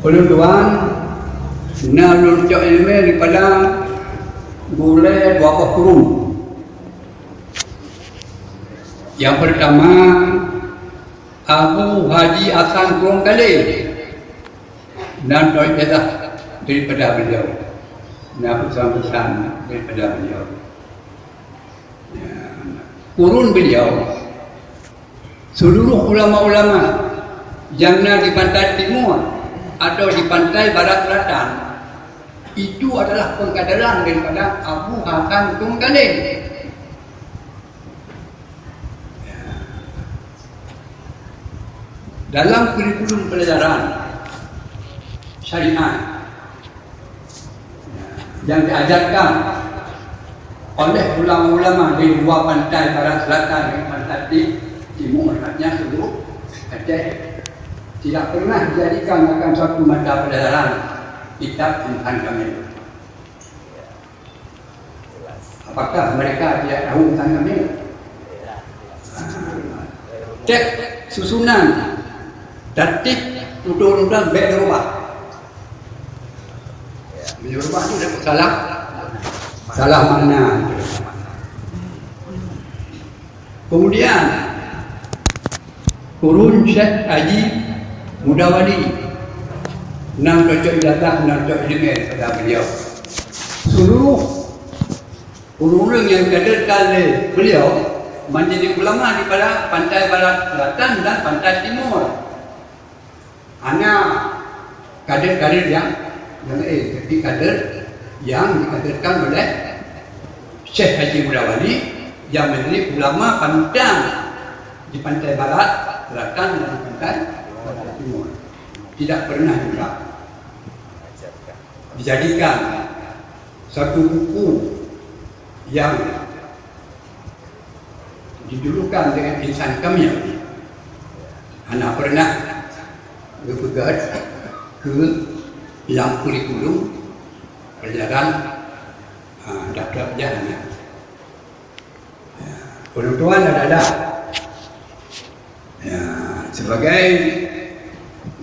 Tuan, nalun cok ilmu daripada boleh 20 kurun. Yang pertama, Abu Haji Hasan Kurung Kali dan Toijedah daripada beliau. Dan pesan-pesan daripada beliau. Kurun beliau, seluruh ulama-ulama yang di pantai timur atau di pantai barat selatan itu adalah pengkaderan daripada Abu Hasan Kurung Kali. Dalam kurikulum pelajaran syariat yang diajarkan oleh ulama-ulama di dua pantai barat selatan dan pantai timur, artinya seluruh Aceh, tidak pernah dijadikan akan suatu mata pelajaran kitab Insan Kamil. Apakah mereka tidak tahu Insan Kamil? Cek susunan tertib undang-undang baik dirubah. Dirubah itu dapat salah mana. Kemudian kurun Syekh Haji Mudawadi 6 cocok ijazah 6 cocok ilmiah pada beliau. Seluruh kurun yang dikaderkan oleh beliau menjadi ulama di pada pantai barat selatan dan pantai timur. Hanya kader-kader yang jadi kader yang dikaderkan oleh Syekh Haji Mudawadi yang menjadi ulama pandang di pantai barat selatan dan pantai timur. Tidak pernah juga dijadikan satu buku yang dijulukan dengan Insan Kamil. Anak pernah berpegat ke yang kurikulum pelajaran daftar pelajaran. Tuan ada sebagai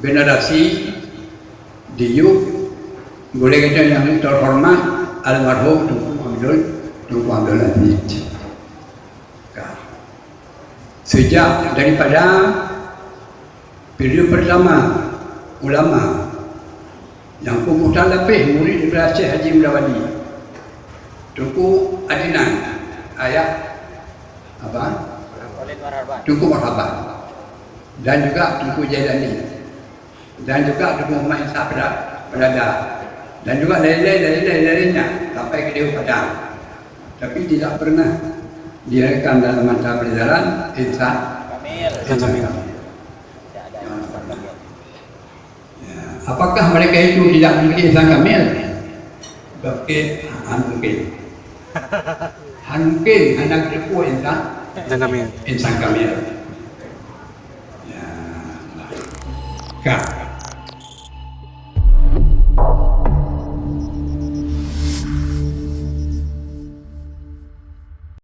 generasi diuk boleh kita yang terhormat almarhum Tunku Abdul Aziz. Sejak daripada periode pertama ulama yang pungutan lebih murid daripada Syekh Haji Mudawadi, Tunku Adinan, ayah apa? Tunku Marhaban, dan juga Tunku Jailani, dan juga Tunku Muhammad Isa Berada, dan juga lain-lainnya sampai ke Dewa Padang. Tapi tidak pernah direkam dalam mata pelajaran Insan Kamil. Apakah mereka itu tidak memiliki Insan Kamil? Mungkin anak depu Insan Kamil. Ya.